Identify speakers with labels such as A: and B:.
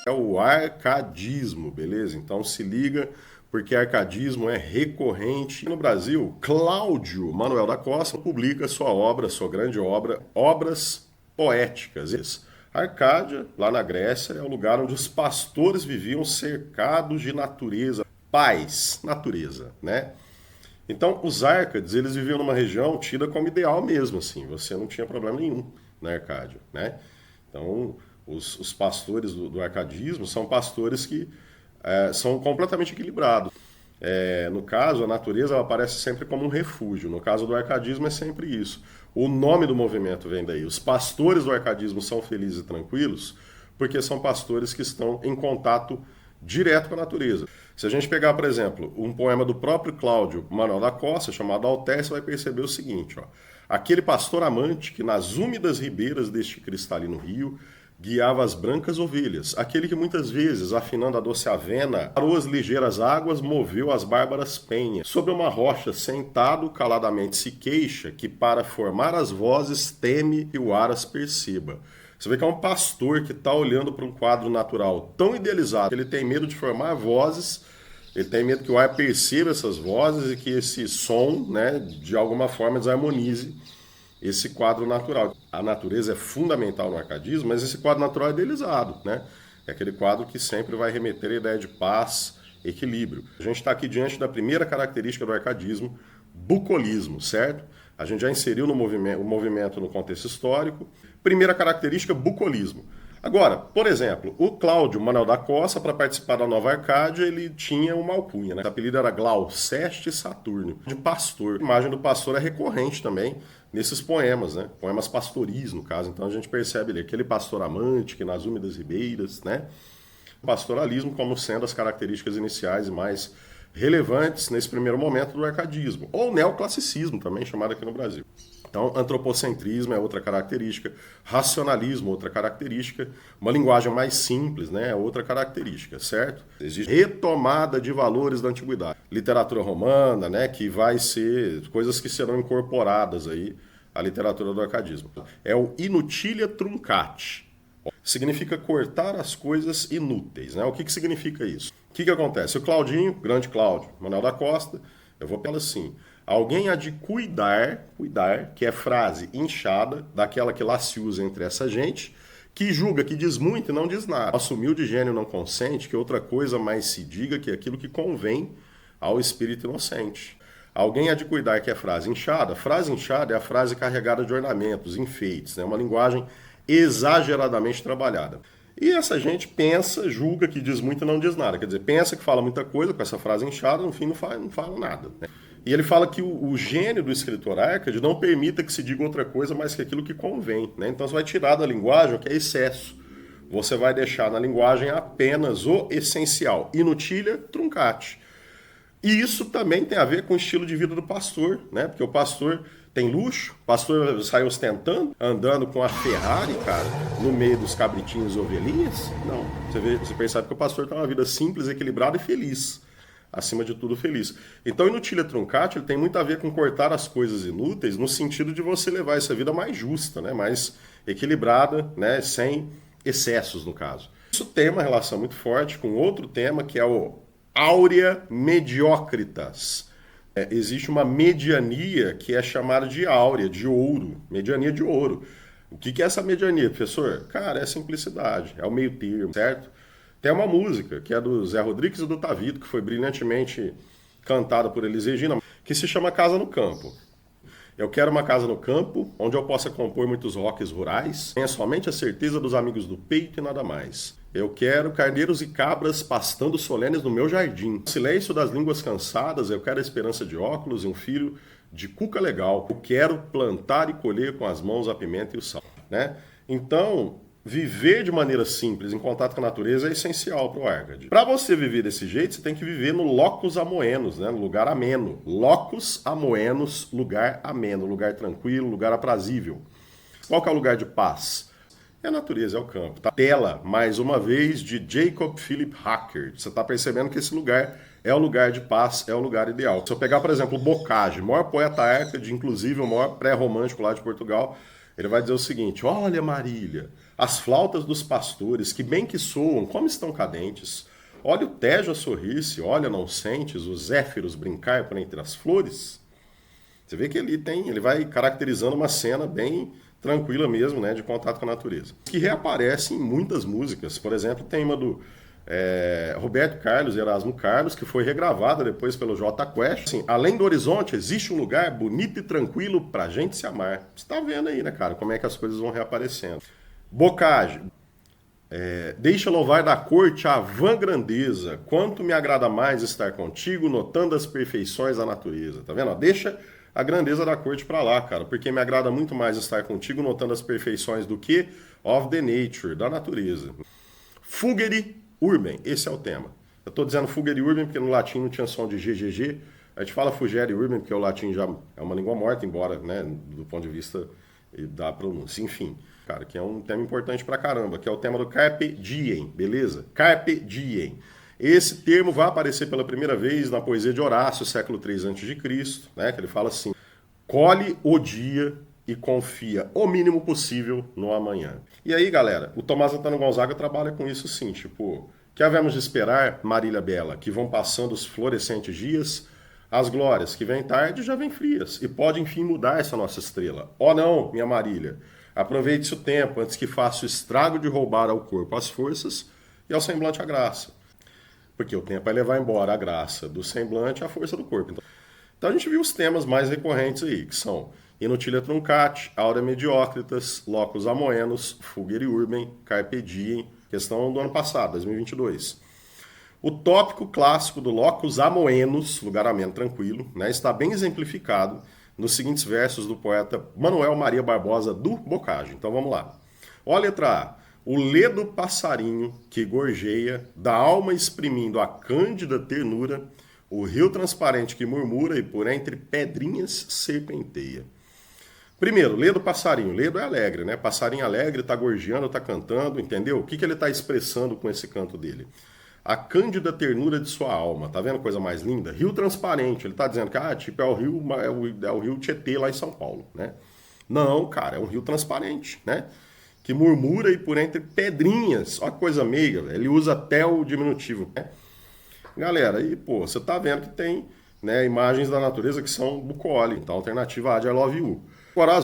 A: É o arcadismo, beleza? Então se liga, porque arcadismo é recorrente. No Brasil, Cláudio Manuel da Costa publica sua obra, sua grande obra, Obras Poéticas. Arcádia, lá na Grécia, é o lugar onde os pastores viviam cercados de natureza, paz, natureza, né? Então, os Árcades, eles viviam numa região tida como ideal mesmo, assim, você não tinha problema nenhum na Arcádia, né? Então, os pastores do arcadismo são pastores que são completamente equilibrados. No caso, a natureza ela aparece sempre como um refúgio. No caso do arcadismo é sempre isso. O nome do movimento vem daí. Os pastores do arcadismo são felizes e tranquilos porque são pastores que estão em contato direto com a natureza. Se a gente pegar, por exemplo, um poema do próprio Cláudio Manuel da Costa, chamado Alté, você vai perceber o seguinte, ó. Aquele pastor amante que nas úmidas ribeiras deste cristalino rio guiava as brancas ovelhas, aquele que muitas vezes, afinando a doce avena, parou as ligeiras águas, moveu as bárbaras penhas. Sobre uma rocha, sentado, caladamente se queixa, que para formar as vozes teme que o ar as perceba. Você vê que é um pastor que está olhando para um quadro natural tão idealizado que ele tem medo de formar vozes, ele tem medo que o ar perceba essas vozes e que esse som, né, de alguma forma desarmonize esse quadro natural. A natureza é fundamental no arcadismo, mas esse quadro natural é idealizado, né? É aquele quadro que sempre vai remeter à ideia de paz, equilíbrio. A gente está aqui diante da primeira característica do arcadismo, bucolismo, certo? A gente já inseriu o movimento no contexto histórico. Primeira característica, bucolismo. Agora, por exemplo, o Cláudio Manuel da Costa, para participar da Nova Arcádia, ele tinha uma alcunha, né? O apelido era Glauceste Saturnio, de pastor. A imagem do pastor é recorrente também nesses poemas, né? Poemas pastoris, no caso. Então a gente percebe ali aquele pastor amante que nas úmidas ribeiras, né? O pastoralismo como sendo as características iniciais e mais relevantes nesse primeiro momento do arcadismo, ou neoclassicismo também, chamado aqui no Brasil. Então, antropocentrismo é outra característica, racionalismo outra característica, uma linguagem mais simples, né, é outra característica, certo? Existe retomada de valores da antiguidade, literatura romana, né, que vai ser coisas que serão incorporadas aí à literatura do arcadismo. É o inutilia truncati. Significa cortar as coisas inúteis, né? O que significa isso? O que acontece? O Claudinho, grande Cláudio, Manuel da Costa, eu vou pela assim. Alguém há de cuidar, que é frase inchada, daquela que lá se usa entre essa gente, que julga, que diz muito e não diz nada. Nosso humilde gênio não consente que outra coisa mais se diga que aquilo que convém ao espírito inocente. Alguém há de cuidar, que é frase inchada. Frase inchada é a frase carregada de ornamentos, enfeites, né? Uma linguagem exageradamente trabalhada. E essa gente pensa, julga que diz muito e não diz nada. Quer dizer, pensa que fala muita coisa com essa frase inchada, no fim não fala nada, né? E ele fala que o gênio do escritor Arcade não permita que se diga outra coisa mais que aquilo que convém, né? Então você vai tirar da linguagem o que é excesso. Você vai deixar na linguagem apenas o essencial. Inutilia truncati. E isso também tem a ver com o estilo de vida do pastor, né? Porque o pastor tem luxo, o pastor sai ostentando, andando com a Ferrari, cara, no meio dos cabritinhos e ovelhinhas. Não, você percebe que o pastor tem uma vida simples, equilibrada e feliz. Acima de tudo, feliz. Então, inutilia truncati, ele tem muito a ver com cortar as coisas inúteis, no sentido de você levar essa vida mais justa, né? Mais equilibrada, né? Sem excessos, no caso. Isso tem uma relação muito forte com outro tema, que é o aurea mediocritas. Existe uma mediania que é chamada de áurea, de ouro, mediania de ouro. O que é essa mediania, professor? Cara, é simplicidade, é o meio termo, certo? Tem uma música, que é do Zé Rodrigues e do Tavito, que foi brilhantemente cantada por Elis Regina, que se chama Casa no Campo. Eu quero uma casa no campo, onde eu possa compor muitos rocks rurais, tenha somente a certeza dos amigos do peito e nada mais. Eu quero carneiros e cabras pastando solenes no meu jardim. No silêncio das línguas cansadas, eu quero a esperança de óculos e um filho de cuca legal. Eu quero plantar e colher com as mãos a pimenta e o sal, né? Então, viver de maneira simples, em contato com a natureza, é essencial para o Arcade. Para você viver desse jeito, você tem que viver no locus amoenos, né? No lugar ameno. Locus amoenos, lugar ameno, lugar tranquilo, lugar aprazível. Qual que é o lugar de paz? É a natureza, é o campo. Tá? Tela, mais uma vez, de Jacob Philip Hackert. Você está percebendo que esse lugar é o lugar de paz, é o lugar ideal. Se eu pegar, por exemplo, o Bocage, o maior poeta Arcade, inclusive o maior pré-romântico lá de Portugal, Ele vai dizer o seguinte: olha, Marília, as flautas dos pastores, que bem que soam, como estão cadentes. Olha o Tejo a sorrir-se, olha, não sentes os zéfiros brincar por entre as flores. Você vê que ele vai caracterizando uma cena bem tranquila mesmo, né, de contato com a natureza. Que reaparece em muitas músicas. Por exemplo, tem uma do Roberto Carlos e Erasmo Carlos, que foi regravada depois pelo Jota Quest. Assim, além do horizonte, existe um lugar bonito e tranquilo pra gente se amar. Você tá vendo aí, né, cara, como é que as coisas vão reaparecendo. Bocage. Deixa louvar da corte a vã grandeza, quanto me agrada mais estar contigo, notando as perfeições da natureza. Tá vendo? Deixa a grandeza da corte pra lá, cara, porque me agrada muito mais estar contigo, notando as perfeições do que of the nature, da natureza. Fugere urbem, esse é o tema. Eu tô dizendo fugere urbem porque no latim não tinha som de GGG, a gente fala fugere urbem porque o latim já é uma língua morta, embora, né, do ponto de vista da pronúncia, enfim. Cara, que é um tema importante pra caramba, que é o tema do Carpe Diem, beleza? Carpe Diem. Esse termo vai aparecer pela primeira vez na poesia de Horácio, século III a.C., né? Que ele fala assim: colhe o dia e confia o mínimo possível no amanhã. E aí, galera, o Tomás Antônio Gonzaga trabalha com isso sim, tipo, que havemos de esperar, Marília Bela, que vão passando os florescentes dias, as glórias que vêm tarde já vêm frias, e pode enfim mudar essa nossa estrela. Oh não, minha Marília, aproveite-se o tempo antes que faça o estrago de roubar ao corpo as forças e ao semblante a graça. Porque o tempo vai levar embora a graça do semblante e a força do corpo. Então a gente viu os temas mais recorrentes aí, que são Inutilia Truncate, Aurea Mediocritas, Locus Amoenos, Fugere Urbem, Carpe Diem, questão do ano passado, 2022. O tópico clássico do Locus Amoenos, lugar ameno tranquilo, né, está bem exemplificado nos seguintes versos do poeta Manuel Maria Barbosa do Bocage. Então vamos lá. Ó a letra A. O ledo passarinho que gorjeia, da alma exprimindo a cândida ternura, o rio transparente que murmura e por entre pedrinhas serpenteia. Primeiro, ledo passarinho. Ledo é alegre, né? Passarinho alegre, tá gorjeando, tá cantando, entendeu? O que ele tá expressando com esse canto dele? A cândida ternura de sua alma. Tá vendo coisa mais linda? Rio transparente. Ele tá dizendo que, tipo, é o rio Tietê lá em São Paulo, né? Não, cara, é um rio transparente, né? Que murmura e por entre pedrinhas. Olha que coisa meiga, velho. Ele usa até o diminutivo, né? Galera, aí, pô, você tá vendo que tem, né, imagens da natureza que são bucole. Então, a alternativa A de I Love You. Agora,